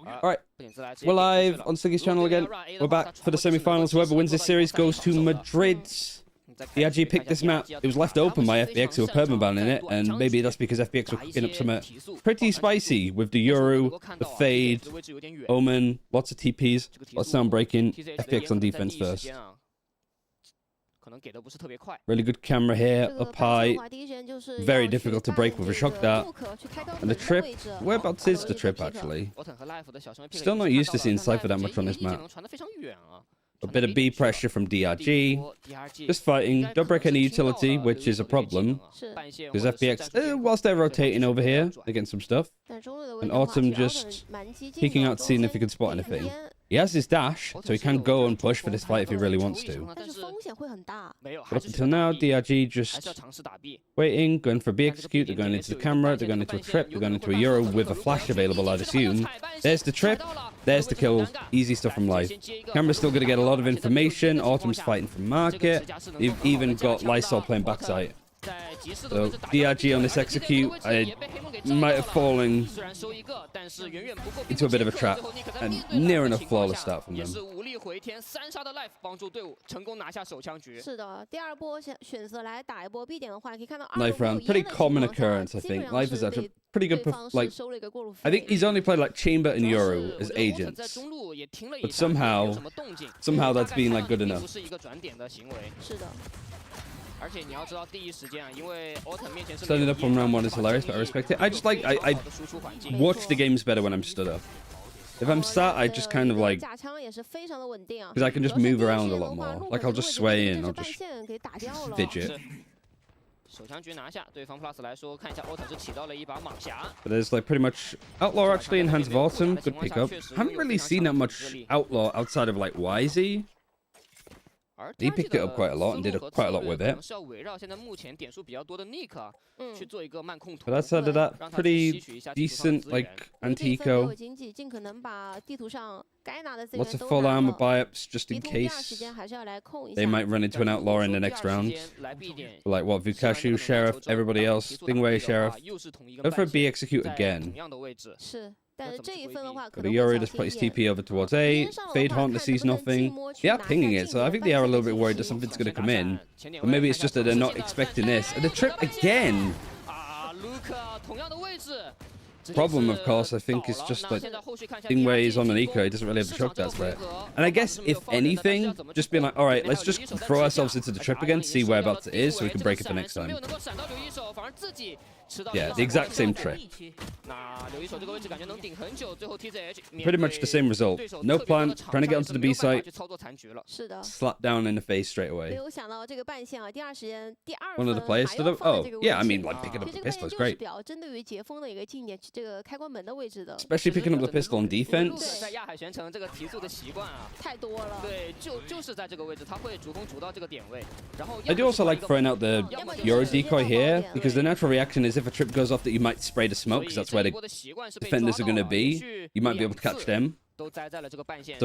Alright, we're live on Siggy's channel again. We're back for the semi-finals. Whoever wins this series goes to Madrid. DRG picked this map. It was left open by FPX who were permabanning it, and maybe that's because FPX were cooking up something pretty spicy with the Yoru, the Fade, Omen, lots of TPs, lots of sound breaking. FPX on defense first. Really good camera here, up high. Very difficult to break with a shock dart. And the trip, whereabouts is the trip actually? Still not used to seeing Cypher that much on this map. A bit of B pressure from DRG. Just fighting. Don't break any utility, which is a problem. Because FPX, whilst they're rotating over here, they're getting some stuff. And Autumn just peeking out to see if he can spot anything. He has his dash, so he can go and push for this fight if he really wants to. But up until now, DRG just waiting, going for a B execute, they're going into the camera, they're going into a trip, they're going into a Euro with a flash available, I'd assume. There's the trip, there's the kill, easy stuff from life. Camera's still going to get a lot of information, Autumn's fighting from market, they've even got Lysol playing backside. So DRG on this execute, I might have fallen into a bit of a trap, and near enough flawless start from them. Knife round, pretty common occurrence, I think. Life is actually pretty good, like, I think he's only played like Chamber and Yoru as agents, but somehow that's been like good enough. Standing up on round one is hilarious, but I respect it. I just like, I watch the games better when I'm stood up. If I'm sat, I just kind of like, because I can just move around a lot more. Like, I'll just sway in, I'll just fidget. But there's like pretty much Outlaw actually in hands of Autumn. Good pickup. Haven't really seen that much Outlaw outside of like YZ. He picked it up quite a lot and did quite a lot with it. But outside of that, pretty decent, like, Antico. Lots of full armor buy-ups just in case they might run into an Outlaw in the next round. Like, what, Vukashu, Sheriff, everybody else, Stingray, Sheriff. Go for a B execute again. But the Yoru just put his TP over towards A. Fade Haunter sees nothing. They are pinging it, so I think they are a little bit worried that something's going to come in. But maybe it's just that they're not expecting this. And the trip again! Problem, of course, I think, is just like Stingray is on an eco, he doesn't really have the shock dart threat. And I guess, if anything, just being like, alright, let's just throw ourselves into the trip again, see whereabouts it is, so we can break it for next time. Yeah, the exact same trip. Pretty much the same result. No plan, trying to get onto the B site. Slap down in the face straight away. One of the players stood up. Oh, yeah, I mean, like, picking up the pistol is great. Especially picking up the pistol on defense. I do also like throwing out the Euro decoy here, because the natural reaction is if a trip goes off that you might spray the smoke, because that's where the defenders are going to be. You might be able to catch them. So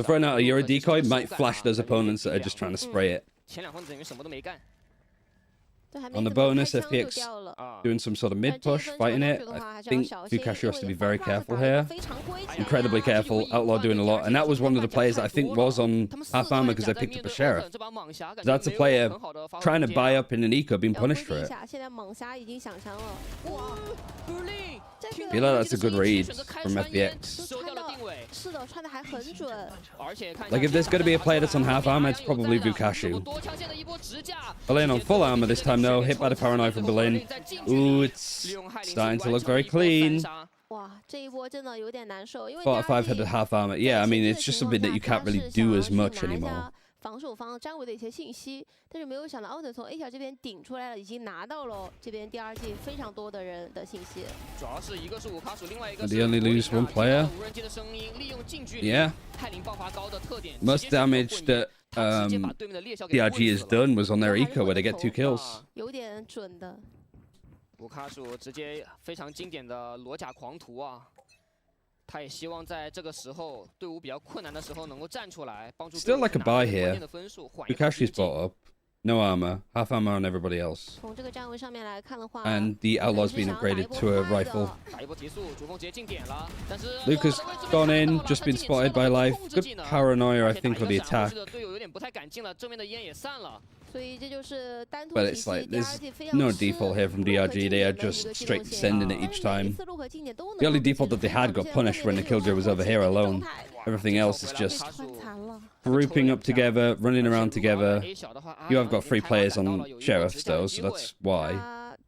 throwing out a Euro decoy might flash those opponents that are just trying to spray it. On the bonus, FPX doing some sort of mid-push, fighting it. I think Vukashu has to be very careful here. Incredibly careful. Outlaw doing a lot. And that was one of the players that I think was on half armor because they picked up a Sheriff. That's a player trying to buy up in an eco, being punished for it. I feel like that's a good read from FPX. Like, if there's going to be a player that's on half armor, it's probably Vukashu. Berlin on full armor this time, though. Hit by the paranoia from Berlin. Ooh, it's starting to look very clean. 45 had a half armor. Yeah, I mean, it's just something that you can't really do as much anymore. 防守方张伟的一些信息，但是没有想到奥特从 A 条这边顶出来了，已经拿到了这边第二季非常多的人的信息。主要是一个是五卡鼠，另外一个是 They only lose one player. Yeah. Most damage that DRG has done was on their eco where they get 2 kills. 有点准的。五卡鼠直接非常经典的裸甲狂徒啊！ 他也希望在这个时候队伍比较困难的时候能够站出来，帮助。Still like a buy here. Vukashu's bought up. No armor, half armor on everybody else. And the Outlaw's been upgraded to a rifle. Luke has gone in, just been spotted by Life. Good paranoia, I think, on the attack. But it's like, there's no default here from DRG. They are just straight sending it each time. The only default that they had got punished when the Killjoy was over here alone. Everything else is just grouping up together, running around together. You have got 3 players on Sheriff still, so that's why.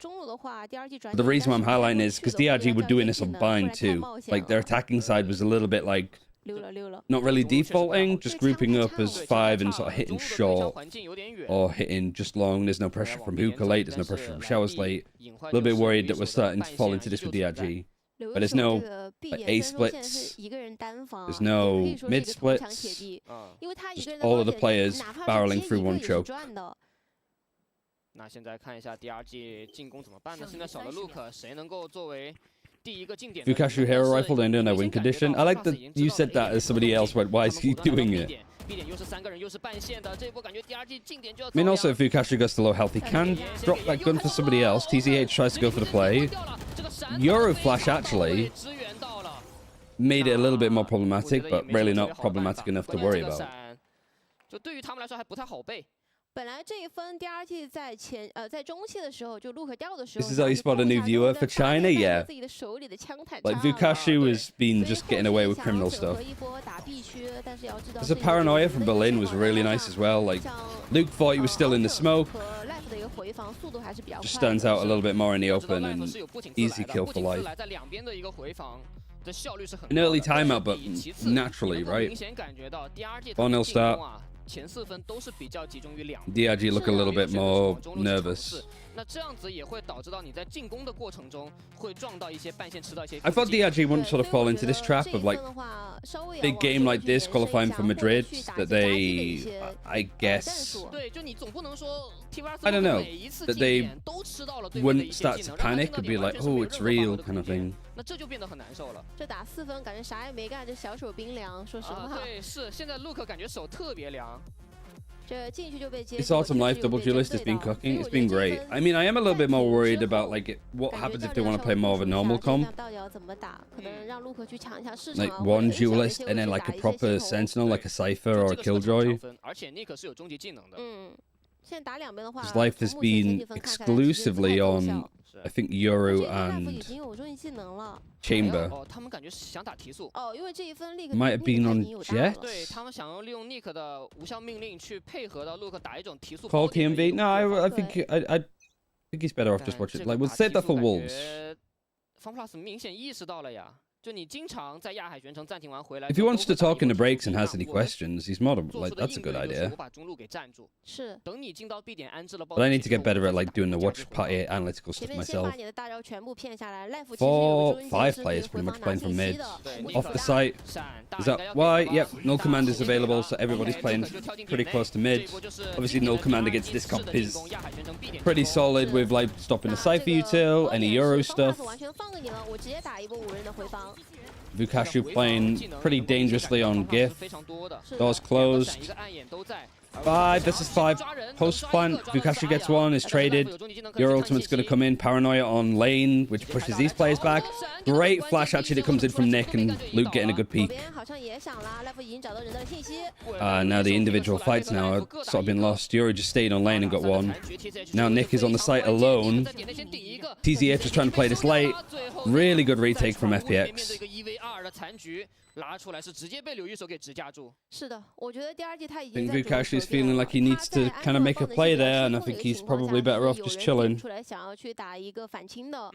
But the reason why I'm highlighting is because DRG were doing this on Bind too. Like, their attacking side was a little bit like, not really defaulting, just grouping up as 5 and sort of hitting short or hitting just long. There's no pressure from Hookah late, there's no pressure from Showers late. A little bit worried that we're starting to fall into this with DRG. But there's no like, A splits, there's no mid splits, just all of the players barreling through one choke. 那现在看一下 DRG 进攻怎么办呢？现在少了 Luke， 谁能够作为 Fukashu Hero Rifle, they don't know win condition. I like that you said that as somebody else went, why is he doing it? I mean, also, if Fukashu goes to low health, he can drop that gun for somebody else. TZH tries to go for the play. Euro Flash actually made it a little bit more problematic, but really not problematic enough to worry about. 本来这一分 DRG 在中期的时候就 Luke 掉的时候 This is how you spot a new viewer for China, yeah. Like Fukashu has been just getting away with criminal stuff. There's a paranoia from Berlin was really nice as well. Like Luke thought he was still in the smoke. Just stands out a little bit more in the open and easy kill for Life. An early timeout, but naturally, right? 4-0 start. DRG look a little bit more nervous. I thought DRG wouldn't sort of fall into this trap of like big game like this qualifying for Madrid that they, I guess, I don't know, that they wouldn't start to panic and be like, oh, it's real kind of thing. This Autumn Life double duelist has been cooking. It's been great. I mean, I am a little bit more worried about like what happens if they want to play more of a normal comp. Like one duelist and then like a proper sentinel, like a Cypher or a Killjoy. His life has been exclusively on, I think, Yoru and Chamber. Might have been on Jet? Call TMV? No, I think he's better off just watching. Like, we'll save that for Wolves. If he wants to talk in the breaks and has any questions, he's more than, like, that's a good idea. But I need to get better at like doing the watch party analytical stuff myself. 5 players pretty much playing from mid. Off the site. Is that why? Yep, Null Command is available, so everybody's playing pretty close to mid. Obviously, Null Command against this comp is pretty solid with like stopping the Cypher util, any Euro stuff. Fukashu playing pretty dangerously on GIF. Doors closed. 5 versus 5 post plant. Fukashu gets 1, is traded. Your ultimate's going to come in. Paranoia on lane, which pushes these players back. Great flash actually that comes in from Nick and Luke getting a good peek. Now the individual fights now are sort of been lost. Yuri just stayed on lane and got 1. Now Nick is on the site alone. TZH is trying to play this late. Really good retake from FPX. I think Fukashu is feeling like he needs to kind of make a play there, and I think he's probably better off just chilling.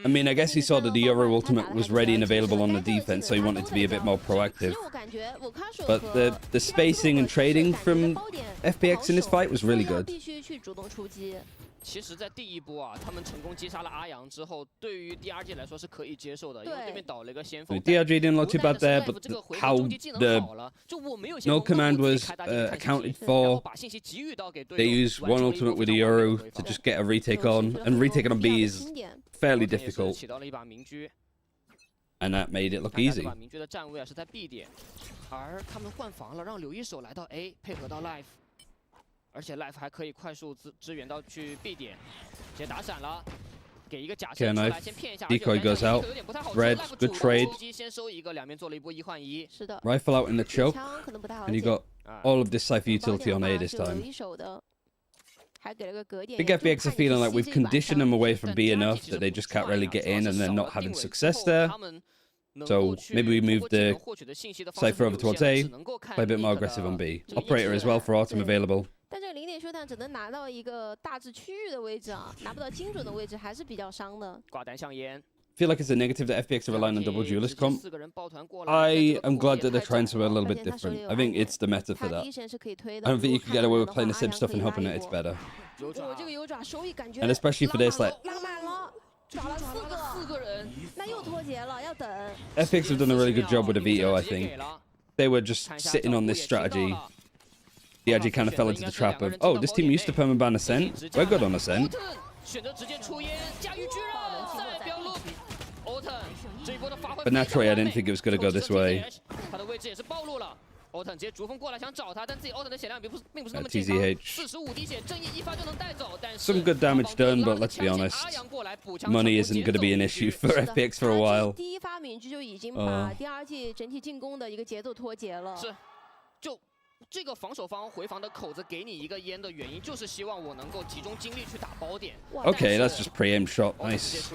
I mean, I guess he saw that the Euro ultimate was ready and available on the defense, so he wanted to be a bit more proactive. But the spacing and trading from FPX in this fight was really good. 其实，在第一波啊，他们成功击杀了阿阳之后，对于 DRG 来说是可以接受的，因为对面倒了一个先锋。DRG didn't look too bad there, but how the no command was accounted for, they used one ultimate with the Euro to just get a retake on, and retaking on B is fairly difficult. And that made it look easy. 明军的站位啊是在 B 点，而他们换防了，让刘一手来到 A， 配合到 Life。而且 Life 还可以快速支援到去 B 点，直接打闪了。 给一个假设出来，先骗一下。 Decoy goes out. Red, good trade. 先收一个，两边做了一波1换1。是的。 Rifle out in the choke, and you got all of this Cypher utility on A this time. I think FPX are feeling like we've conditioned them away from B enough that they just can't really get in, and they're not having success there. So maybe we move the Cypher over towards A, play a bit more aggressive on B. Operator as well for Autumn available. 但这个0点修弹只能拿到一个大致区域的位置啊，拿不到精准的位置，还是比较伤的。挂弹向烟。 I feel like it's a negative that FPX are relying on double duelist comp. I am glad that they're trying something a little bit different. I think it's the meta for that. I don't think you can get away with playing the same stuff and hoping that it's better. And especially for this, like FPX have done a really good job with the veto. I think they were just sitting on this strategy. DRG kind of fell into the trap of, oh, this team used to permaban ASCENT. We're good on ASCENT. But naturally, I didn't think it was going to go this way. TZH. Some good damage done, but let's be honest, money isn't going to be an issue for FPX for a while. 这个防守方回防的口子给你一个烟的原因，就是希望我能够集中精力去打包点。Okay, that's just pre-aim shot. Nice.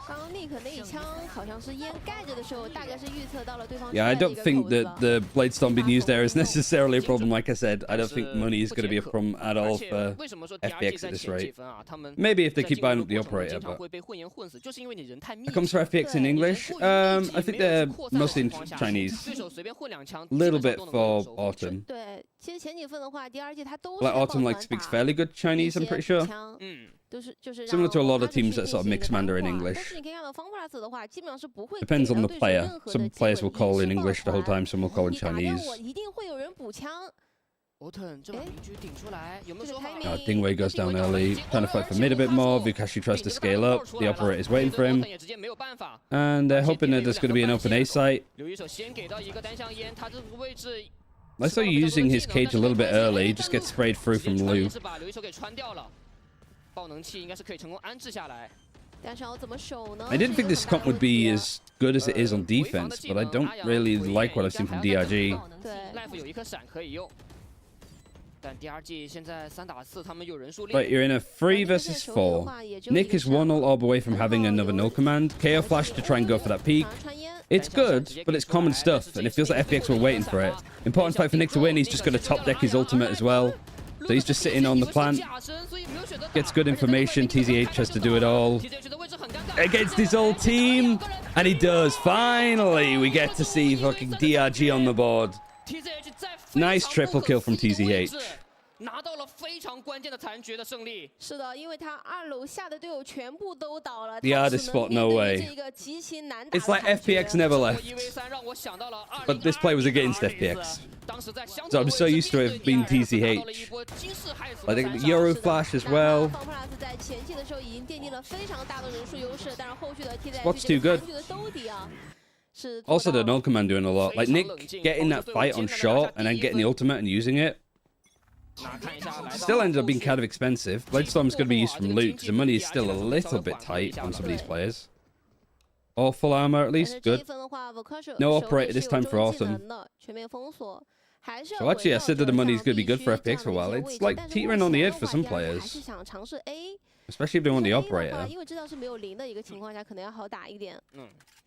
刚刚Nick那一枪好像是烟盖着的时候，大概是预测到了对方。Yeah, I don't think that the blade storm being used there is necessarily a problem. Like I said, I don't think money is going to be a problem at all for FPX at this rate. Maybe if they keep buying up the operator, but it comes for FPX in English. I think they're mostly in Chinese. Little bit for Autumn. 对，其实前几份的话，DRG 他都 Like Autumn like speaks fairly good Chinese, I'm pretty sure. Similar to a lot of teams that sort of mix Mandarin English. Depends on the player. Some players will call in English the whole time, some will call in Chinese. Dingwei goes down early, trying to fight for mid a bit more. Vukashi tries to scale up. The operator is waiting for him. And they're hoping that there's going to be an open A site. I saw you using his cage a little bit early, just get sprayed through from Lu. I didn't think this comp would be as good as it is on defense, but I don't really like what I've seen from DRG. Right, you're in a 3 versus 4. Nick is 1-0 orb away from having another no command. KO flash to try and go for that peak. It's good, but it's common stuff, and it feels like FPX were waiting for it. Important fight for Nick to win. He's just going to top deck his ultimate as well. So he's just sitting on the plant. Gets good information. TZH has to do it all against his old team. And he does. Finally, we get to see fucking DRG on the board. Nice triple kill from TZH. 拿到了非常关键的残局的胜利。是的，因为他2楼下的队友全部都倒了。 The hardest spot, no way. It's like FPX never left. But this play was against FPX. So I'm so used to it being TZH. I think the Euro flash as well. Spot's too good. Also, the no command doing a lot. Like Nick getting that fight on short and then getting the ultimate and using it. Still ended up being kind of expensive. Bladestorm's going to be used from loot because the money is still a little bit tight on some of these players. All full armor at least, good. No operator this time for Autumn. So actually I said that the money is going to be good for FPX for a while. It's like teetering on the edge for some players. Especially if they want the operator.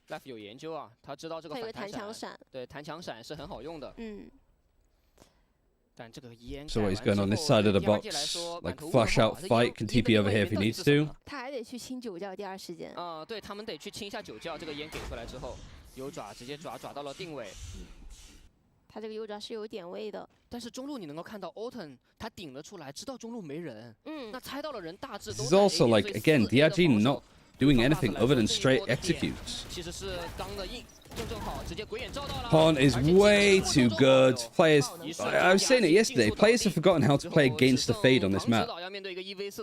Life 有研究啊，他知道这个反弹闪，对，弹墙闪是很好用的。但这个烟 So what he's going on this side of the box, like flash out fight, can TP over here if he needs to. 他还得去清酒窖，第2时间。对他们得去清一下酒窖。这个烟给出来之后，有爪直接爪到了定位。他这个有爪是有点位的。但是中路你能够看到 Autumn 他顶了出来，知道中路没人。那猜到了人大致都。This is also like again DRG not doing anything other than straight executes. Pawn is way too good. Players, I was saying it yesterday, players have forgotten how to play against the Fade on this map.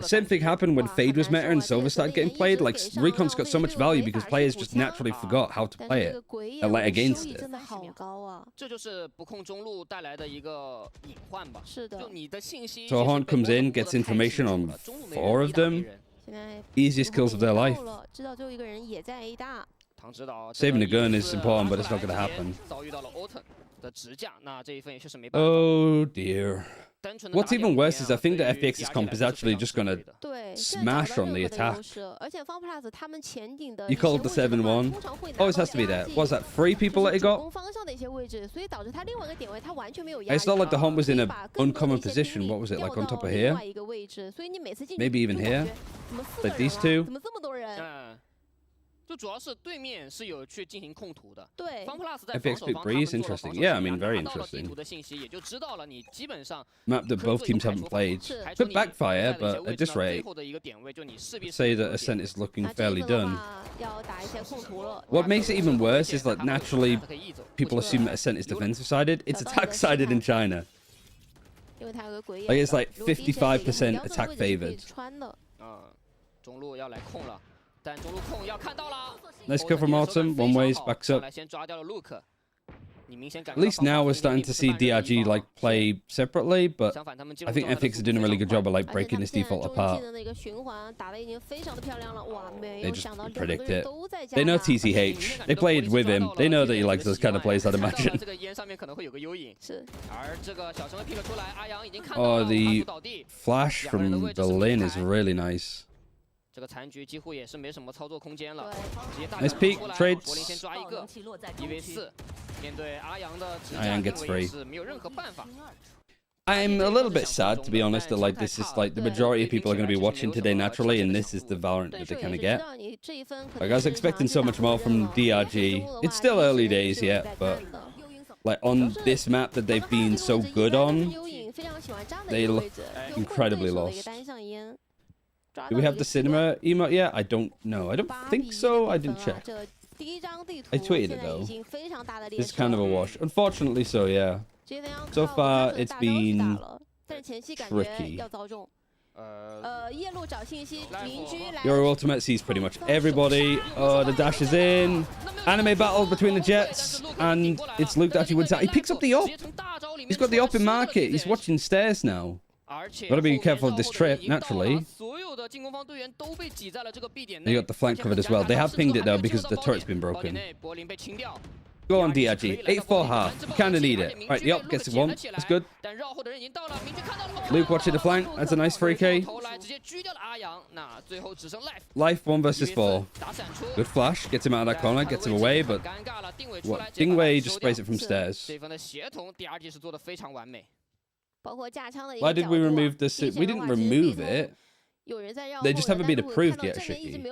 Same thing happened when Fade was meta and Silver started getting played. Like, Recon's got so much value because players just naturally forgot how to play it and like against it. So a Horn comes in, gets information on 4 of them. Easiest kills of their life. Saving the gun is important, but it's not going to happen. Oh dear. What's even worse is I think the FPX's comp is actually just going to smash on the attack. You called the 7-1. Always has to be there. What's that, 3 people that he got? It's not like the Hunt was in an uncommon position. What was it, like on top of here? Maybe even here? Like these 2? FPX pick Breeze, interesting. Yeah, I mean, very interesting. Map that both teams haven't played. Could backfire, but at this rate, say that Ascent is looking fairly done. What makes it even worse is like naturally people assume that Ascent is defensive sided. It's attack sided in China. Like it's like 55% attack favored. Nice kill from Autumn. One ways, backs up. At least now we're starting to see DRG like play separately, but I think FPX are doing a really good job of like breaking this default apart. They just predict it. They know TCH. They played with him. They know that he likes those kind of plays, I'd imagine. Oh, the flash from the lane is really nice. Nice peek, trades. Ryan gets free. I'm a little bit sad, to be honest, that like this is like the majority of people are going to be watching today naturally, and this is the Valorant that they kind of get. Like I was expecting so much more from DRG. It's still early days yet, but like on this map that they've been so good on, they look incredibly lost. Do we have the cinema emote yet? I don't know. I don't think so. I didn't check. I tweeted it though. It's kind of a wash. Unfortunately so, yeah. So far, it's been tricky. Your ultimate sees pretty much everybody. Oh, the dash is in. Anime battle between the Jets. And it's Luke that actually wins out. He picks up the op. He's got the op in market. He's watching stairs now. Gotta be careful of this trip, naturally. They got the flank covered as well. They have pinged it though because the turret's been broken. Go on, DRG. 8-4 half. You kind of need it. Right, the op gets it 1. That's good. Luke watching the flank. That's a nice 3k. Life 1 versus 4. Good flash. Gets him out of that corner. Gets him away, but what? Dingwei just sprays it from stairs. Why did we remove the suit? We didn't remove it. They just haven't been approved yet, Shiki.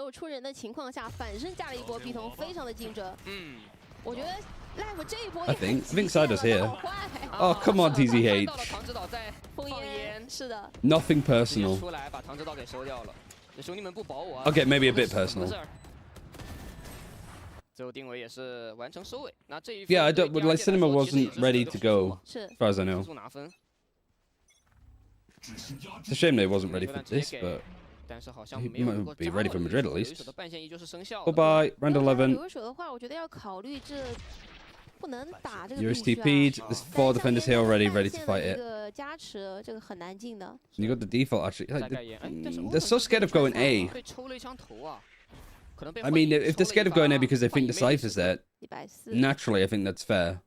I think Sido's here. Oh, come on, TZH. Nothing personal. Okay, maybe a bit personal. Yeah, I don't. Like, Cinema wasn't ready to go, as far as I know. It's a shame they wasn't ready for this, but he might be ready for Madrid at least. Bye-bye, round 11. You're TP'd. There's 4 defenders here already, ready to fight it. You got the default, actually. Like, they're so scared of going A. I mean, if they're scared of going A because they think the Cypher's there, naturally, I think that's fair.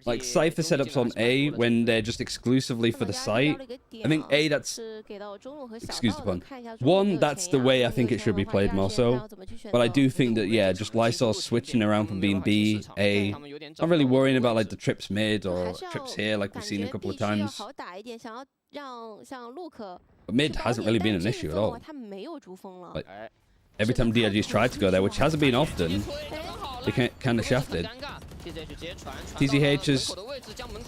Like, Cypher setups on A when they're just exclusively for the site. I think A, that's... Excuse the pun. 1, that's the way I think it should be played more so. But I do think that, yeah, just Lysol switching around from being B, A. Not really worrying about, like, the trips mid or trips here, like we've seen a couple of times. But mid hasn't really been an issue at all. Like, Every time DRG's tried to go there, which hasn't been often, they kind of shafted. TZH has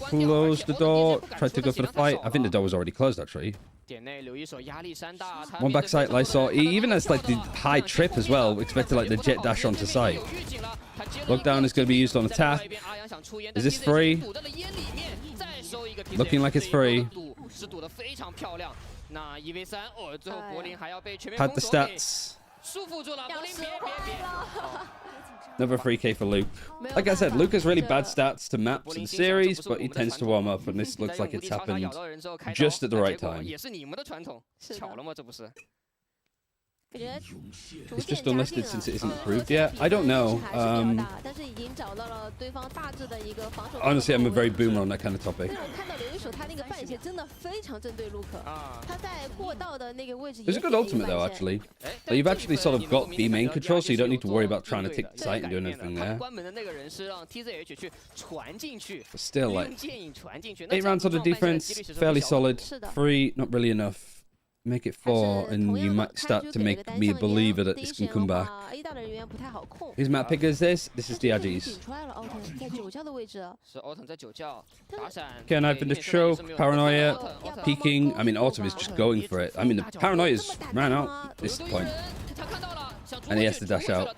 closed the door, tried to go for the fight. I think the door was already closed, actually. One backside Lysol. He even has like the high trip as well, expected like the jet dash onto site. Lockdown is going to be used on attack. Is this free? Looking like it's free. Had the stats. Another 3K for Luke. Like I said, Luke has really bad stats to maps in series, but he tends to warm up, and this looks like it's happened just at the right time. It's just unlisted since it isn't approved yet. I don't know. Honestly, I'm a very boomer on that kind of topic. There's a good ultimate though, actually. But you've actually sort of got B main control, so you don't need to worry about trying to take the site and doing anything there. But still, like, 8 rounds on the defense, fairly solid. 3, not really enough. Make it 4, and you might start to make me a believer that this can come back. Whose map pick is this? This is DRG's. Okay, and I've been to show Paranoia peeking. I mean, Autumn is just going for it. I mean, the Paranoia's ran out at this point. And he has to dash out.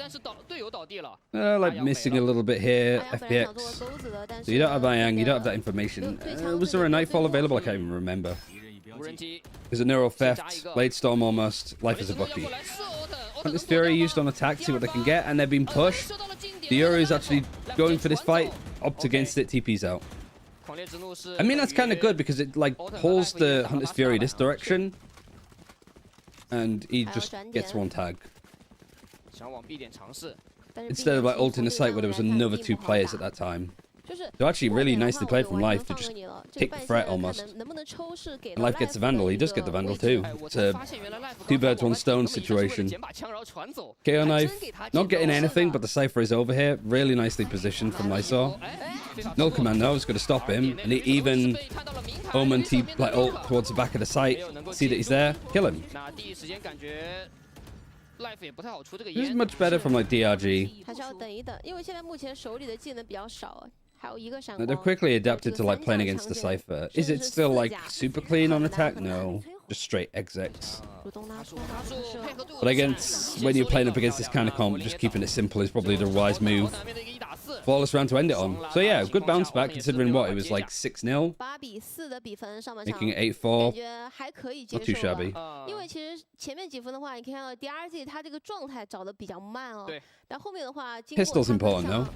Like missing a little bit here, FPX. So you don't have Ayang, you don't have that information. Was there a Nightfall available? I can't even remember. There's a Neural Theft, Blade Storm almost, Life is a Bucky. This Fury used on attack, see what they can get, and they're being pushed. The Euro is actually going for this fight, opts against it, TP's out. I mean, that's kind of good because it like pulls the Hunter's Fury this direction, and he just gets one tag. Instead of like ulting the site where there was another 2 players at that time. So actually really nicely played from Life to just take the threat almost. And Life gets the Vandal. He does get the Vandal too. It's a 2 birds 1 stone situation. KO Knife, not getting anything, but the Cypher is over here. Really nicely positioned from Lysol. Null Command though is going to stop him. And he even Omen like ult towards the back of the site. See that he's there. Kill him. This is much better from like DRG. They're quickly adapted to like playing against the Cypher. Is it still like super clean on attack? No. Just straight execs. But against, when you're playing up against this kind of comp, just keeping it simple is probably the wise move. Flawless round to end it on. So yeah, good bounce back considering what, it was like 6-0. Making it 8-4. Not too shabby. Pistol's important though.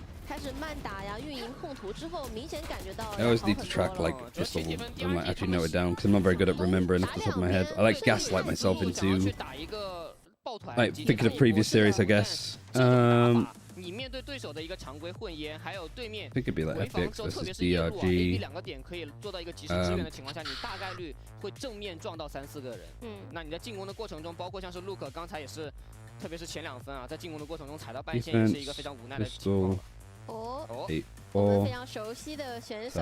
I always need to track like pistol and like actually note it down because I'm not very good at remembering off the top of my head. I like gaslight myself into like thinking of previous series, I guess. I think it'd be like FPX versus DRG. Pistol. 我们非常熟悉的选手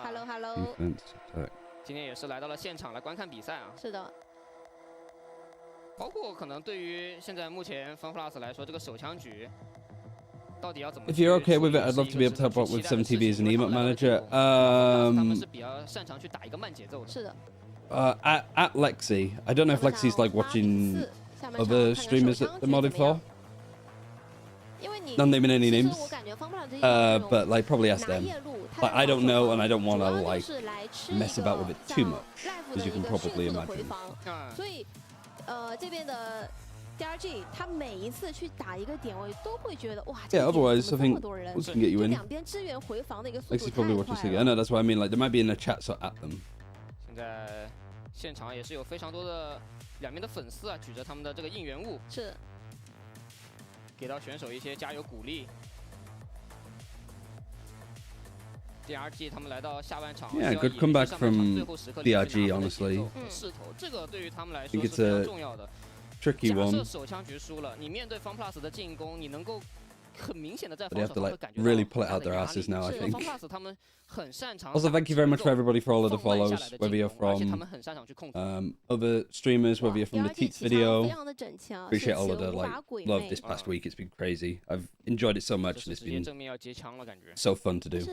，Hello Hello。今天也是来到了现场来观看比赛啊。是的。包括可能对于现在目前 FunPlus 来说，这个手枪局到底要怎么？ If you're okay with it, I'd love to be able to help out with 7TV as an emote manager. 他们是比较擅长去打一个慢节奏的。是的。At Lexi, I don't know if Lexi's like watching other streamers that they're modded for. Not naming any names, but like probably ask them. Like I don't know, and I don't want to like mess about with it too much, as you can probably imagine. 所以，这边的 DRG 他每一次去打一个点位，都会觉得哇， Yeah, otherwise I think we can get you in. 两边支援回防的一个速度 Lexi's probably watching this again. I know that's what I mean. Like there might be in a chat, so at them. 现在现场也是有非常多的两边的粉丝啊，举着他们的这个应援物。是。 给到选手一些加油鼓励。DRG 他们来到下半场 Yeah, good comeback from DRG, honestly. 势头，这个对于他们来 I 说 think 是 it's 非常 a 重要的。 tricky one. 假设手枪局输了，你面对FunPlus 的进攻，你能够 they have to like really pull it out their asses now, I think. Also, thank you very much for everybody for all of the follows, whether you're from other streamers, whether you're from the Teats video. Appreciate all of the love this past week. It's been crazy. I've enjoyed it so much, and it's been so fun to do.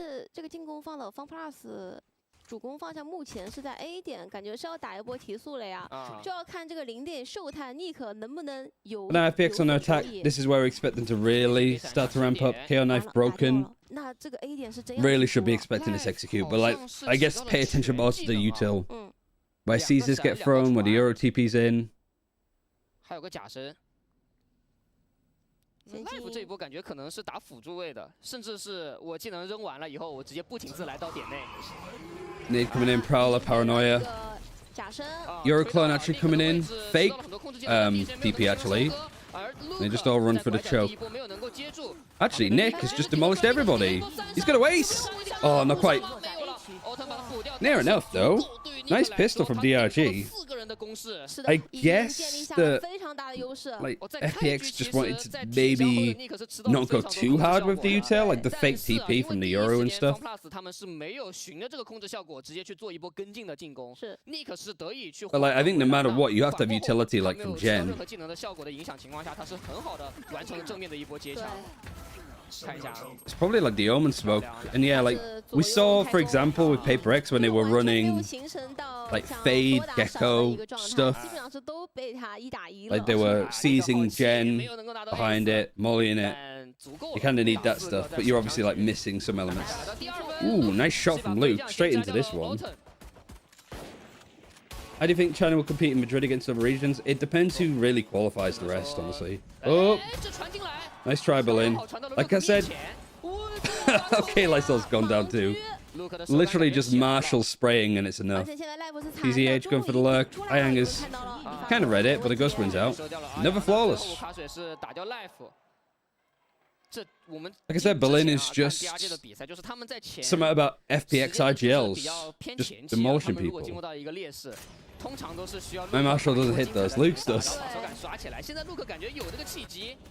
主攻方向目前是在 A 点，感觉是要打一波提速了呀，就要看这个0点秀探 Nick 能不能有。Now FPX on their attack. This is where we expect them to really start to ramp up. KO knife broken. 那这个 A 点是真 really should be expecting this execute, but like I guess pay attention more to the util. Where Caesars get thrown, where the Euro TP's in. 还有个假身。 Life 这一波感觉可能是打辅助位的，甚至是我技能扔完了以后，我直接不请自来到点内。Nade coming in, Prowler, Paranoia. Euroclone actually coming in, fake PP actually. They just all run for the choke. Actually, Nick has just demolished everybody. He's got a ace. Oh, not quite. Near enough though. Nice pistol from DRG. I guess that like FPX just wanted to maybe not go too hard with the util, like the fake TP from the Euro and stuff. But like I think no matter what, you have to have utility like from Gen. It's probably like the Omen smoke, and yeah, like we saw, for example, with Paper X when they were running like Fade, Gecko stuff, like they were seizing Gen behind it, mollying it. You kind of need that stuff, but you're obviously like missing some elements. Ooh, nice shot from Luke, straight into this one. How do you think China will compete in Madrid against other regions? It depends who really qualifies the rest, honestly. Oh, nice try, Berlin. Like I said, okay, Lysol's gone down too. Literally just Marshall spraying and it's enough. TZH going for the lurk. Ayang is kind of read it, but the ghost wins out. Never flawless. Like I said, Berlin is just something about FPX IGLs, just demolishing people. My Marshall doesn't hit those, Luke's does.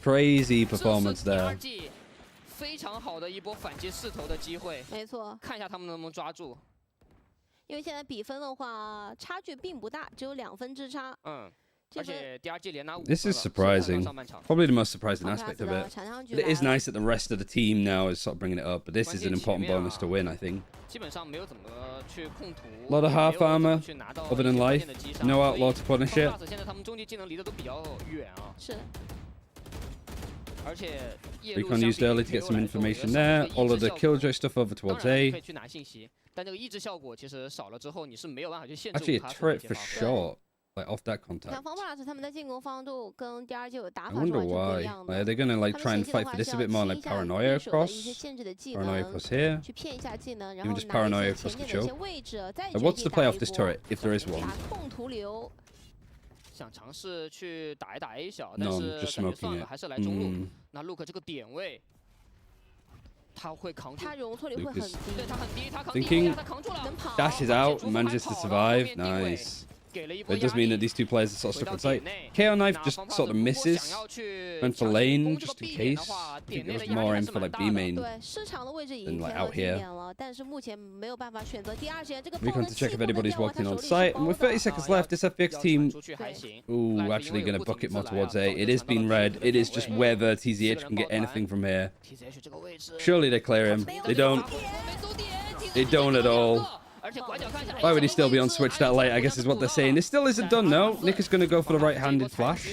Crazy performance there. 非常好的一波反击势头的机会，没错，看一下他们能不能抓住。因为现在比分的话，差距并不大，只有2分之差。而且 DRG 连拿5分了。This is surprising. Probably the most surprising aspect of it. But it is nice that the rest of the team now is sort of bringing it up. But this is an important bonus to win, I think. 基本上没有怎么去控图。A lot of half armor, other than life. No outlaw to punish it. 现在他们中继技能离得都比较远啊。是。 Recon used early to get some information there. All of the Killjoy stuff over towards A. Actually, a turret for short, like off that contact. I wonder why. Like, are they gonna like try and fight for this a bit more, like Paranoia across? Paranoia across here. Even just Paranoia across the choke. Like, what's the play off this turret, if there is one? 想尝试去打一打 A 小，但是感觉算了，还是来中路。那 Luke 这个点位，他会扛住，他容错率会很低，对他很低，他扛 Thinking 他扛住了， dashes out, manages to survive. Nice. But it does mean that these two players are sort of stuck on site. KO knife just sort of misses. Went for lane just in case. I think there was more aim for like B main than like out here. Recon to check if anybody's walking on site. And with 30 seconds left, this FPX team, ooh, actually going to book it more towards A. It is being red. It is just whether TZH can get anything from here. Surely they clear him. They don't. They don't at all. Why would he still be on Switch that late, I guess is what they're saying. This still isn't done, no. Nick is going to go for the right-handed flash.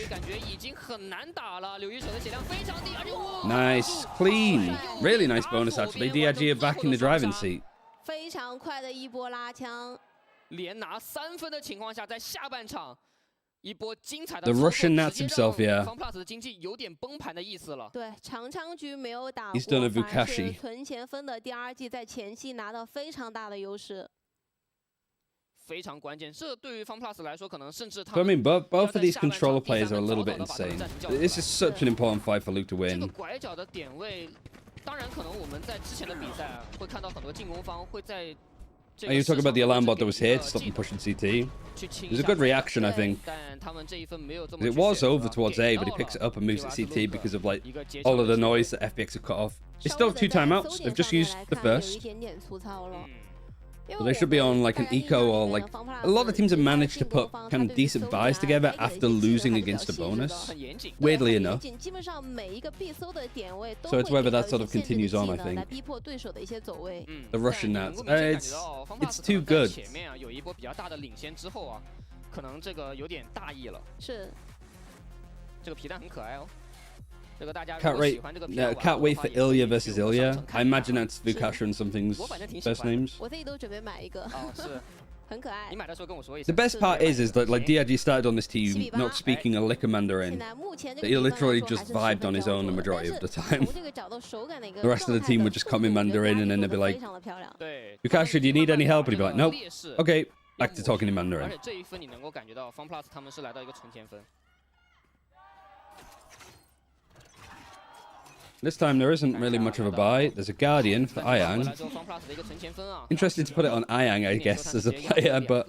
Nice. Clean. Really nice bonus, actually. DRG are back in the driving seat. 非常快的一波拉枪，连拿3分的情况下，在下半场。 The Russian Nats himself, yeah. He's done a Vukashi. 存钱分的 DRG 在前期拿到非常大的优势。 非常关键，这对于 FunPlus 来说，可能甚至他 I mean, both of these controller players are a little bit insane. This is such an important fight for Luke to win. 这个拐角的点位，当然可能我们在之前的比赛会看到很多进攻方会在 Oh, you talking about the alarm bot that was here to stop them pushing CT? It was a good reaction, I think. It was over towards A, but he picks it up and moves to CT because of like all of the noise that FPX have cut off. It's still 2 timeouts. They've just used the first. So they should be on like an eco, or like a lot of teams have managed to put kind of decent buys together after losing against a bonus, weirdly enough. So it's whether that sort of continues on, I think. The Russian Nats, it's too good. Can't wait for Ilya versus Ilya. I imagine that's Vukasha and something's first names. The best part is that like DRG started on this team not speaking a lick of Mandarin. That he literally just vibed on his own the majority of the time. The rest of the team would just come in Mandarin and then they'd be like, Vukasha, do you need any help? And he'd be like, nope. Okay, back to talking in Mandarin. This time there isn't really much of a buy. There's a Guardian for Ayang. Interested to put it on Ayang, I guess, as a player, but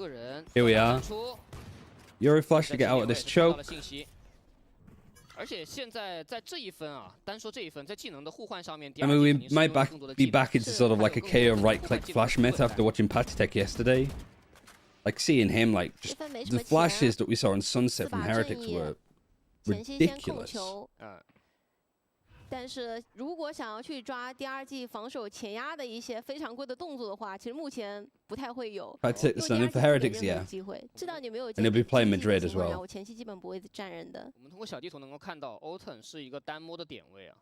here we are. Euro flash to get out of this choke. I mean, we might be back into sort of like a KO right-click flash meta after watching Patitech yesterday. Like seeing him, like, just the flashes that we saw on Sunset from Heretics were ridiculous. 但是如果想要去抓第二季防守前压的一些非常规的动作的话，其实目前不太会有。And for Heretics, yeah. 机会，知道你没有。And they'll be playing Madrid as well. 我前期基本不会站人的。我们通过小地图能够看到 ，Autumn 是一个单摸的点位啊，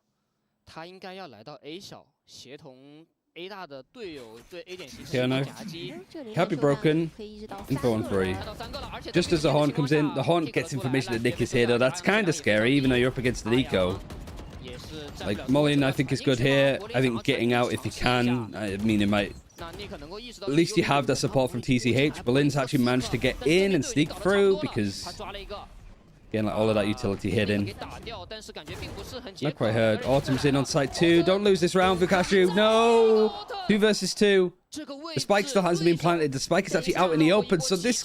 他应该要来到 A 小，协同 A 大的队友对 A 点形成夹击。Can't be broken. Info on 3. Just as the Horn comes in, the Horn gets information that Nick is here, though. That's kind of scary, even though you're up against the Nico. Like, Molin, I think, is good here. I think getting out if he can. I mean, it might... At least you have that support from TCH. Bolin's actually managed to get in and sneak through because... Again, like all of that utility hidden. Not quite heard. Autumn's in on site 2. Don't lose this round, Vukashu. No! 2 versus 2. The spike still hasn't been planted. The spike is actually out in the open, so this...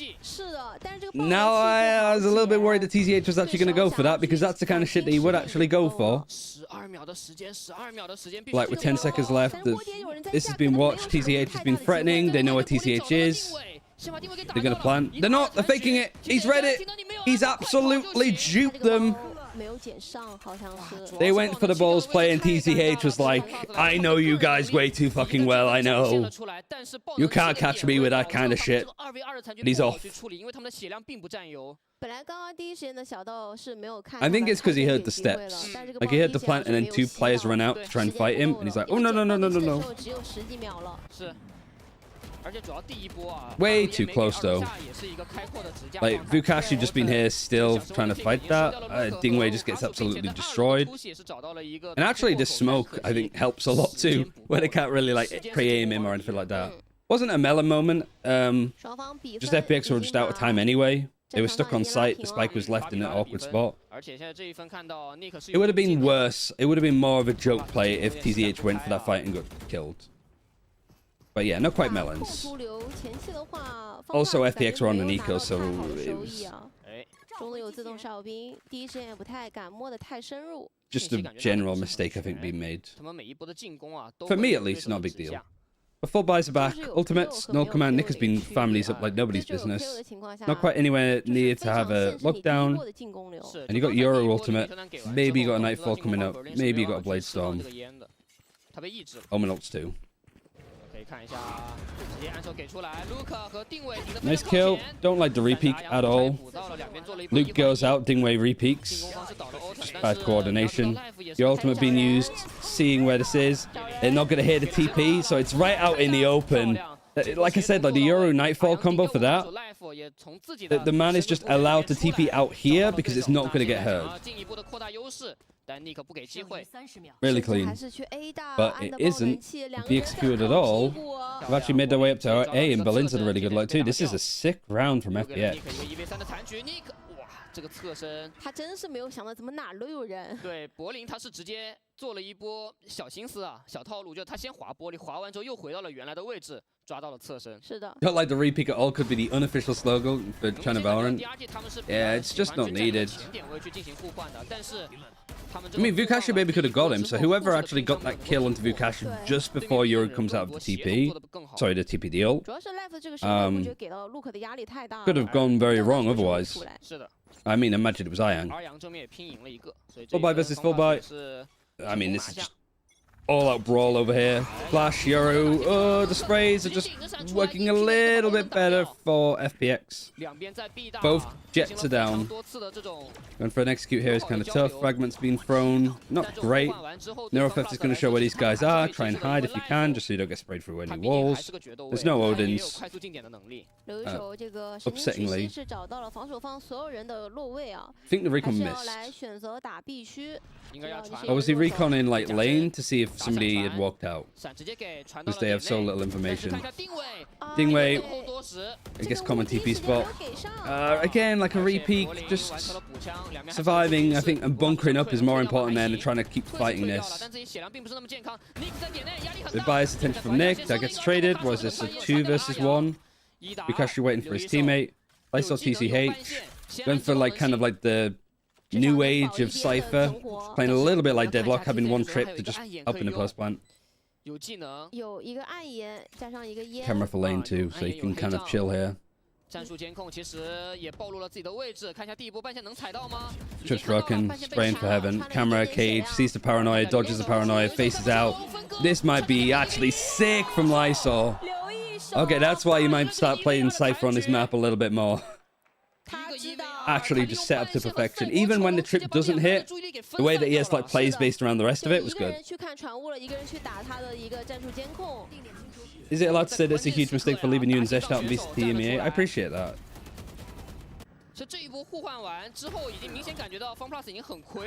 Now I was a little bit worried that TCH was actually going to go for that, because that's the kind of shit that he would actually go for. Like, with 10 seconds left, this has been watched. TCH has been threatening. They know where TCH is. They're going to plan. They're not. They're faking it. He's read it. He's absolutely duped them. They went for the balls play, and TCH was like, I know you guys way too fucking well, I know. You can't catch me with that kind of shit. And he's off. I think it's because he heard the steps. Like, he heard the plant and then 2 players run out to try and fight him, and he's like, oh, no, no, no, no, no, no. Way too close, though. Like, Vukashu just been here still trying to fight that. Dingwei just gets absolutely destroyed. And actually, this smoke, I think, helps a lot, too. Where they can't really, like, pre-aim him or anything like that. Wasn't a melon moment. Just FPX were just out of time anyway. They were stuck on site. The spike was left in an awkward spot. It would have been worse. It would have been more of a joke play if TZH went for that fight and got killed. But yeah, not quite melons. Also, FPX were on an eco, so it was just a general mistake, I think, being made. For me, at least, not a big deal. But full buys are back. Ultimates, no command. Nick has been families up like nobody's business. Not quite anywhere near to have a lockdown. And you got Euro ultimate. Maybe you got a Nightfall coming up. Maybe you got a Blade Storm. Omen ults too. Nice kill. Don't like the repeat at all. Luke goes out, Dingwei repeaks. Just bad coordination. Your ultimate being used, seeing where this is. They're not going to hear the TP, so it's right out in the open. Like I said, like the Euro Nightfall combo for that, the man is just allowed to TP out here because it's not going to get heard. Really clean. But it isn't be executed at all. We've actually made their way up to our A, and Berlin's had a really good luck too. This is a sick round from FPX. 做了一波小心思啊，小套路，就是他先滑玻璃，滑完之后又回到了原来的位置，抓到了侧身。是的。Not like the repeat at all could be the unofficial slogan for China Valorant. Yeah, it's just not needed. I mean, Vukashi maybe could have got him, so whoever actually got that kill onto Vukashi just before Yoru comes out of the TP, sorry, the TP deal, could have gone very wrong otherwise. I mean, imagine it was Yang. Full buy versus full buy. I mean, this is just all-out brawl over here. Flash, Yoru. Oh, the sprays are just working a little bit better for FPX. Both jets are down. Going for an execute here is kind of tough. Fragments being thrown. Not great. Neurofeft is going to show where these guys are. Try and hide if you can, just so you don't get sprayed through any walls. There's no Odins. Upsettingly. I think the recon missed. Or was he reconning like lane to see if somebody had walked out? Because they have so little information. Dingwei, I guess common TP spot. Again, like a repeat, just surviving, I think, and bunkering up is more important than trying to keep fighting this. The bias attention from Nick, that gets traded. Was this a 2 versus 1? Vukashi waiting for his teammate. I saw TCH. Going for like kind of like the new age of Cypher, playing a little bit like Deadlock, having one trip to just help in the post plant. Camera for lane 2, so you can kind of chill here. Just rocking, spraying for heaven. Camera, cage, sees the paranoia, dodges the paranoia, faces out. This might be actually sick from Lysol. Okay, that's why you might start playing Cypher on this map a little bit more. Actually just set up to perfection. Even when the trip doesn't hit, the way that ES like plays based around the rest of it was good. Is it allowed to say that's a huge mistake for leaving you and Zesh out of VCT MEA? I appreciate that.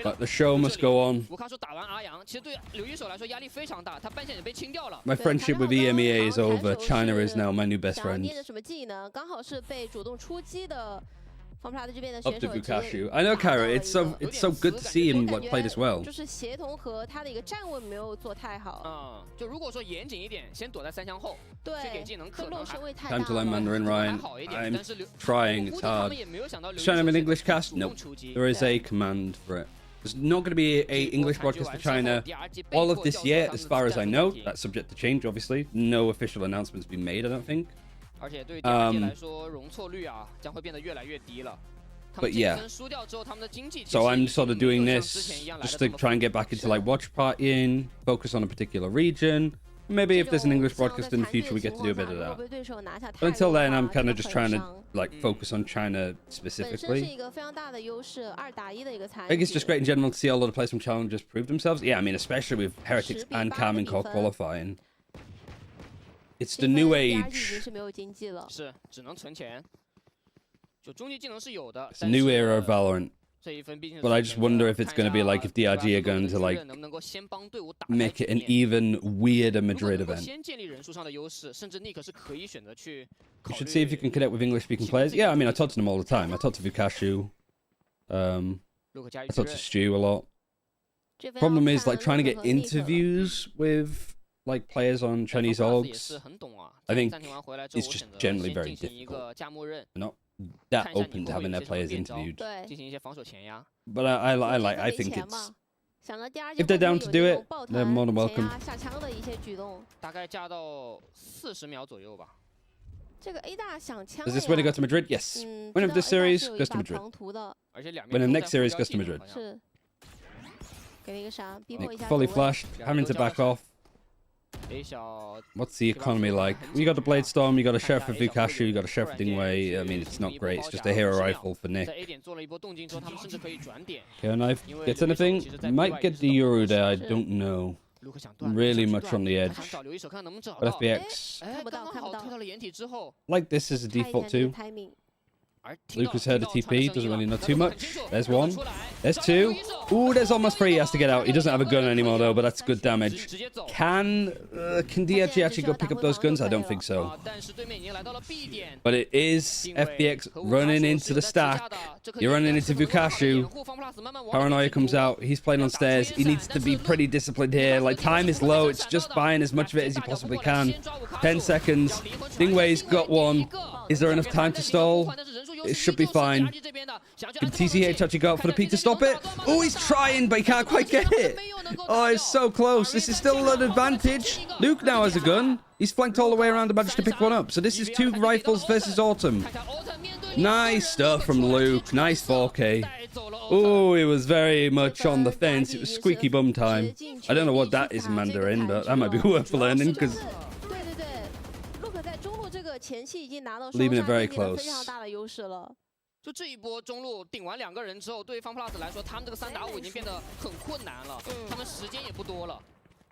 But the show must go on. My friendship with EMEA is over. China is now my new best friend. Up to Vukashi. I know, Kyra. It's so good to see him like play this well. Time to learn Mandarin, Ryan. I'm trying. It's hard. Just trying to have an English cast? Nope. There is a command for it. There's not going to be a English broadcast for China all of this year, as far as I know. That's subject to change, obviously. No official announcements been made, I don't think. But yeah, so I'm sort of doing this just to try and get back into like watch partying, focus on a particular region. Maybe if there's an English broadcast in the future, we get to do a bit of that. But until then, I'm kind of just trying to like focus on China specifically. I think it's just great in general to see all of the players from Challengers prove themselves. Yeah, I mean, especially with Heretics and Carmen Core qualifying. It's the new age. It's a new era of Valorant. But I just wonder if it's going to be like if DRG are going to like make it an even weirder Madrid event. You should see if you can connect with English-speaking players. Yeah, I mean, I talk to them all the time. I talk to Vukashi. I talk to Stu a lot. Problem is like trying to get interviews with like players on Chinese orgs. I think it's just generally very difficult. They're not that open to having their players interviewed. But I think it's, if they're down to do it, they're more than welcome. Is this when it goes to Madrid? Yes. Winner of this series goes to Madrid. Winner of next series goes to Madrid. Nick fully flashed, having to back off. What's the economy like? You got a Blade Storm, you got a Sheriff for Vukashi, you got a Sheriff for Dingwei. I mean, it's not great. It's just a hero rifle for Nick. KO Knife gets anything? Might get the Yoru there. I don't know. Really much on the edge. But FPX. Like this as a default too. Lucas heard a TP, doesn't really know too much. There's one. There's two. Ooh, there's almost three. He has to get out. He doesn't have a gun anymore, though, but that's good damage. Can DRG actually go pick up those guns? I don't think so. But it is FPX running into the stack. You're running into Vukashu. Paranoia comes out. He's playing on stairs. He needs to be pretty disciplined here. Like, time is low. It's just buying as much of it as he possibly can. 10 seconds. Dingwei's got one. Is there enough time to stall? It should be fine. Can TCH actually go out for the P to stop it? Oh, he's trying, but he can't quite get it. Oh, it's so close. This is still an advantage. Luke now has a gun. He's flanked all the way around and managed to pick one up. So this is 2 rifles versus Autumn. Nice stuff from Luke. Nice 4K. Oh, it was very much on the fence. It was squeaky bum time. I don't know what that is in Mandarin, but that might be worth learning because... leaving it very close. 就这一波中路顶完2个人之后，对于FunPlus 来说，他们这个3打5已经变得很困难了，他们时间也不多了。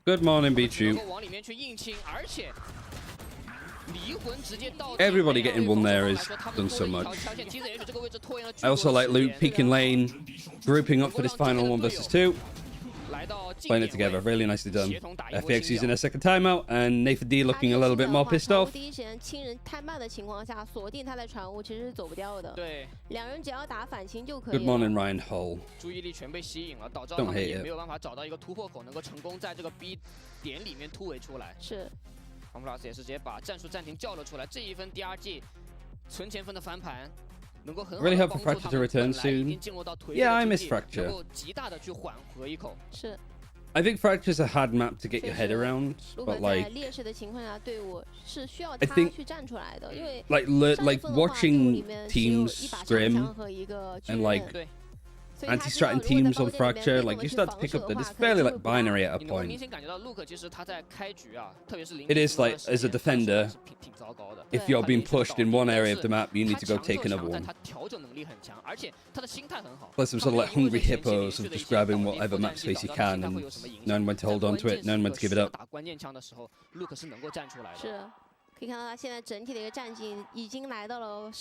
Good morning, Bichu. Everybody getting one there is done so much. I also like Luke peeking lane, grouping up for this final 1 versus 2. Playing it together, really nicely done. FPX using their second timeout, and Nathan D looking a little bit more pissed off. Good morning, Ryan Hull. Don't hate it. FunPlus 也是直接把战术暂停叫了出来，这一分 DRG 存钱分的翻盘。 Really hope for Fracture to return soon. Yeah, I miss Fracture. I think Fracture's a hard map to get your head around, but like, I think like watching teams scrim and like anti-stratting teams on Fracture, like you start to pick up that it's fairly like binary at a point. It is like, as a defender, if you're being pushed in one area of the map, you need to go take another one. Plus some sort of like hungry hippos of just grabbing whatever map space you can and knowing when to hold on to it, knowing when to give it up.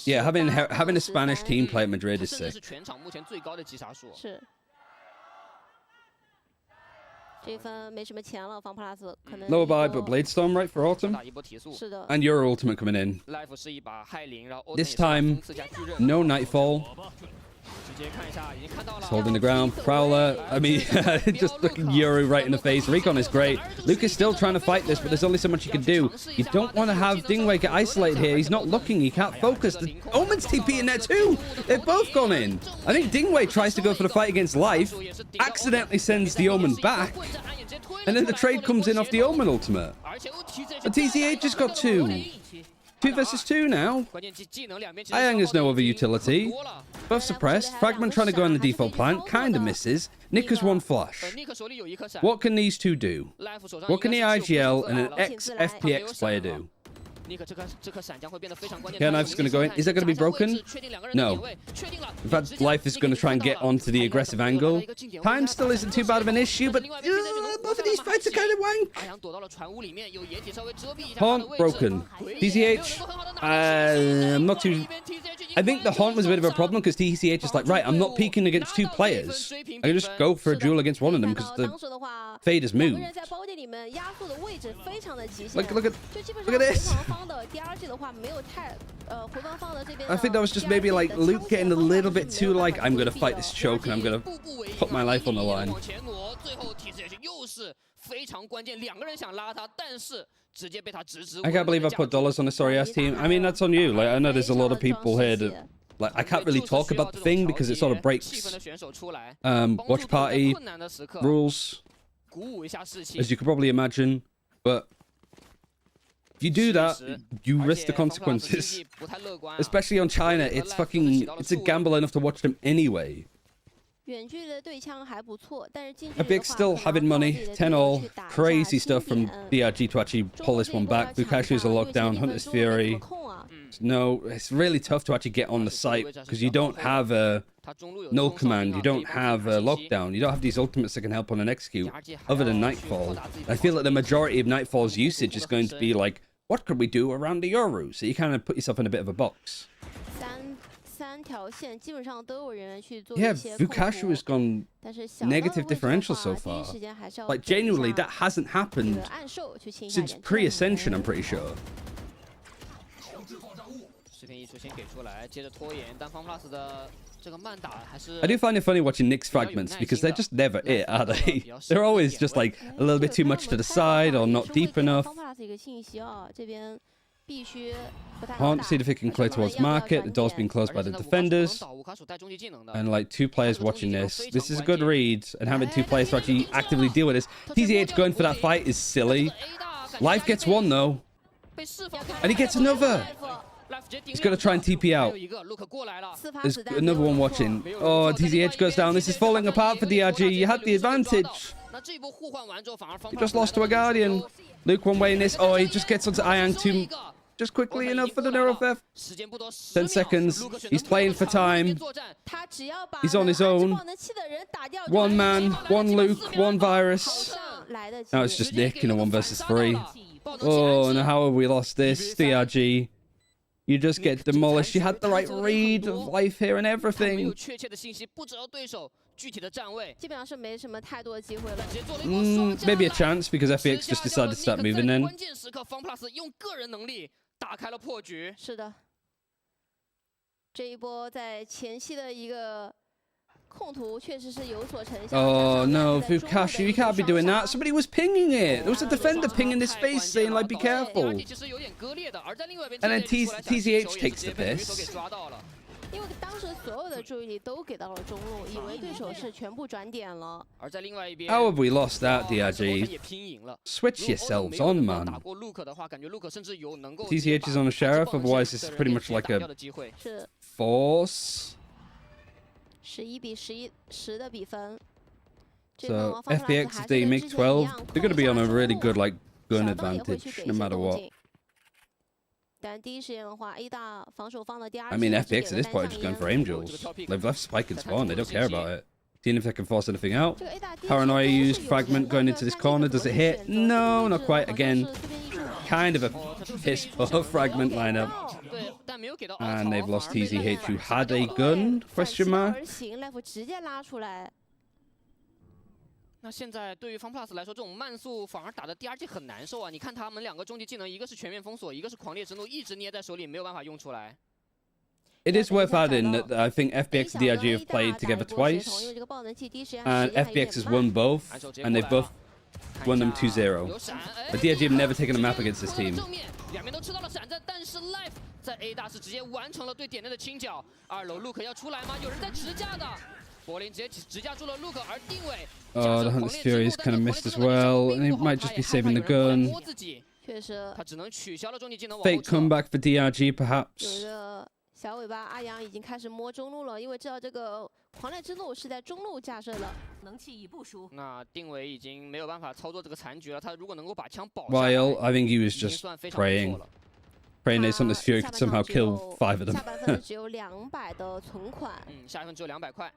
Yeah, having a Spanish team play at Madrid is sick. Lower buy, but Bladestorm right for Autumn. And your ultimate coming in. This time, no Nightfall. He's holding the ground. Prowler, I mean, just looking Yoru right in the face. Recon is great. Luke is still trying to fight this, but there's only so much he can do. You don't want to have Dingwei get isolated here. He's not looking. He can't focus. The Omen's TP in there too. They've both gone in. I think Dingwei tries to go for the fight against Life, accidentally sends the Omen back, and then the trade comes in off the Omen ultimate. But TCH just got 2. 2 versus 2 now. Ayang has no other utility. Buff suppressed. Fragment trying to go on the default plant. Kind of misses. Nick has 1 flash. What can these 2 do? What can the IGL and an ex-FPX player do? Yeah, Knife's going to go in. Is that going to be broken? No. In fact, Life is going to try and get onto the aggressive angle. Time still isn't too bad of an issue, but both of these fights are kind of wank. Haunt broken. TCH, I'm not too... I think the Haunt was a bit of a problem because TCH is like, right, I'm not peeking against 2 players. I can just go for a duel against one of them because the fade has moved. Look at this. I think that was just maybe like Luke getting a little bit too like, I'm gonna fight this choke and I'm gonna put my life on the line. I can't believe I put dollars on the sorry ass team. I mean, that's on you. Like, I know there's a lot of people here that, like, I can't really talk about the thing because it sort of breaks watch party rules, as you could probably imagine. But if you do that, you risk the consequences. Especially on China, it's a gamble enough to watch them anyway. FPX still having money, 10-all, crazy stuff from DRG to actually pull this one back. Bukashu's a lockdown, Hunter's Fury. No, it's really tough to actually get on the site because you don't have a null command, you don't have a lockdown, you don't have these ultimates that can help on an execute other than Nightfall. I feel like the majority of Nightfall's usage is going to be like, what could we do around the Yoru? So you kind of put yourself in a bit of a box. Yeah, Vukashu has gone negative differential so far. Like, genuinely, that hasn't happened since pre-Ascension, I'm pretty sure. I do find it funny watching Nick's fragments because they're just never it, are they? They're always just like a little bit too much to the side or not deep enough. Can't see if it can clear towards market. The door's been closed by the defenders. And like 2 players watching this. This is a good read. And having 2 players to actually actively deal with this. TZH going for that fight is silly. Life gets 1 though. And he gets another. He's going to try and TP out. There's another one watching. Oh, TZH goes down. This is falling apart for DRG. You had the advantage. You just lost to a Guardian. Luke one way in this. Oh, he just gets onto Iang too just quickly enough for the neural theft. 10 seconds. He's playing for time. He's on his own. 1 man, 1 Luke, 1 virus. Now it's just Nick in a 1 versus 3. Oh, and how have we lost this? DRG. You just get demolished. You had the right read of life here and everything. Maybe a chance because FPX just decided to start moving then. Oh no, Vukashu, you can't be doing that. Somebody was pinging it. There was a defender pinging his face saying like, be careful. And then TZH takes the piss. How have we lost that, DRG? Switch yourselves on, man. TZH is on a sheriff, otherwise this is pretty much like a force. So FPX, if they make 12, they're going to be on a really good like gun advantage, no matter what. I mean, FPX at this point are just going for Angels. They've left Spike and Spawn, they don't care about it. Seeing if they can force anything out. Paranoia used Fragment going into this corner. Does it hit? No, not quite. Again, kind of a piss poor Fragment lineup. And they've lost TZH, who had a gun? Question mark. 那现在对于 FunPlus 来说，这种慢速反而打的 DRG 很难受啊！你看他们2个终极技能，一个是全面封锁，一个是狂烈之怒，一直捏在手里，没有办法用出来。It is worth adding that I think FPX and DRG have played together twice, and FPX has won both, and they've both won them 2-0. But DRG have never taken a map against this team. 两边都吃到了闪阵，但是 Life 在 A 大是直接完成了对点内的清剿。2楼 Luke 要出来吗？有人在直架的。 柏林直接直架住了 Luke， 而定位。Oh, the Hunter's Fury is kind of missed as well, and he might just be saving the gun. Fake comeback for DRG, perhaps. 小尾巴阿阳已经开始摸中路了，因为知道这个狂烈之怒是在中路架设的，能气已不输。那定伟已经没有办法操作这个残局了，他如果能够把枪保。While I think he was just praying that Hunter's Fury could somehow kill 5 of them. 下半分只有200的存款。下一分只有200块。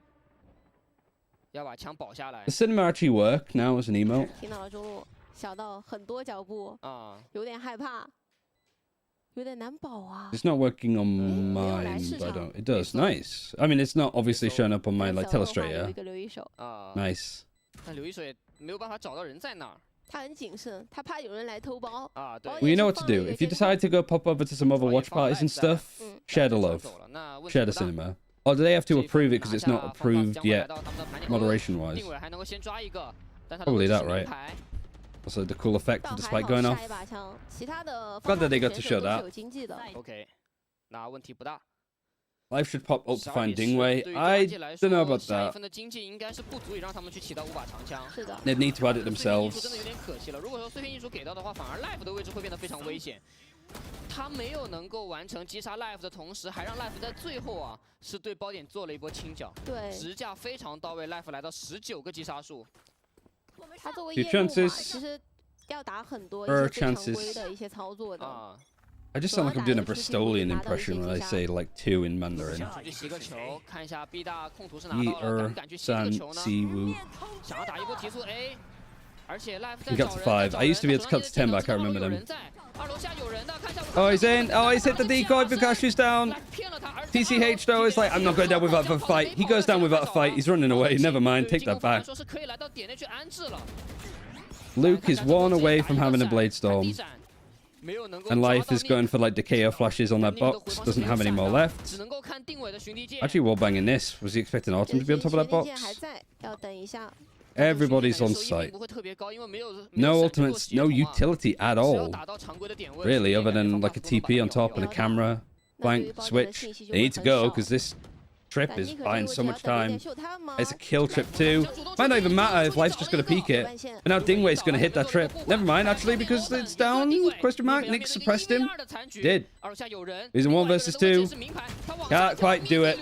要把枪保下来。 The cinema actually work now as an emote. 听到了中路，小到很多脚步啊，有点害怕，有点难保啊。 It's not working on mine, but I don't. It does. Nice. I mean, it's not obviously showing up on my like telestrator. Nice. 但刘一手也没有办法找到人在哪儿。 他很谨慎，他怕有人来偷包。啊，对。Well, you know what to do. If you decide to go pop over to some other watch parties and stuff, share the love, share the cinema. Or do they have to approve it because it's not approved yet, moderation-wise? Probably that, right? Also, the cool effect of the spike going off. Glad that they got to show that. OK， 那问题不大。 Life should pop up to find Dingwei. I don't know about that. They'd need to add it themselves. 真的有点可惜了。如果说碎片艺术给到的话，反而 Life 的位置会变得非常危险。他没有能够完成击杀 Life 的同时，还让 Life 在最后啊是对包点做了一波清剿。对，直架非常到位 ，Life 来到19个击杀数。他作为业务嘛，其实要打很多一些非常规的一些操作的。 I just sound like I'm doing a Bristolian impression when I say like 2 in Mandarin. He got to 5. I used to be able to cut to 10, but I can't remember them. Oh, he's in. Oh, he's hit the decoy. Vukashu's down. TCH though is like, I'm not going down without a fight. He goes down without a fight. He's running away. Never mind. Take that back. Luke is one away from having a Blade Storm. And Life is going for like the KO flashes on that box. Doesn't have any more left. Actually wallbanging this. Was he expecting Autumn to be on top of that box? Everybody's on site. No ultimates, no utility at all. Really, other than like a TP on top and a camera. Blank switch. They need to go because this trip is buying so much time. It's a kill trip too. Might not even matter if Life's just going to peek it. And now Dingway's going to hit that trip. Never mind, actually, because it's down. Question mark. Nick suppressed him. Did. He's in 1 versus 2. Can't quite do it.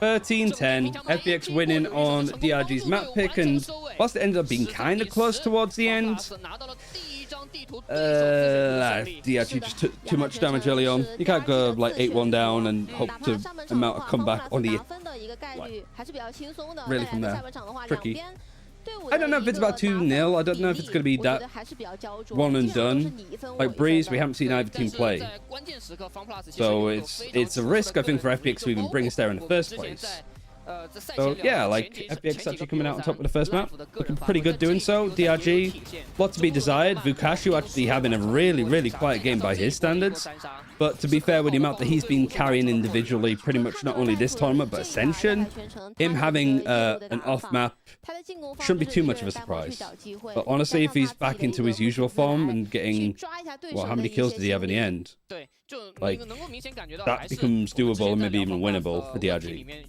13-10. FPX winning on DRG's map pick. And whilst it ended up being kind of close towards the end, DRG just took too much damage early on. You can't go like 8-1 down and hope to amount a comeback on the really from there. Tricky. I don't know if it's about 2-0. I don't know if it's going to be that one and done. Like Breeze, we haven't seen either team play. So it's a risk, I think, for FPX to even bring us there in the first place. So yeah, like FPX actually coming out on top of the first map, looking pretty good doing so. DRG, lot to be desired. Vukashu actually having a really quiet game by his standards. But to be fair, with the amount that he's been carrying individually, pretty much not only this tournament but Ascension, him having an off map shouldn't be too much of a surprise. But honestly, if he's back into his usual form and getting, well, how many kills did he have in the end? Like, that becomes doable and maybe even winnable for DRG.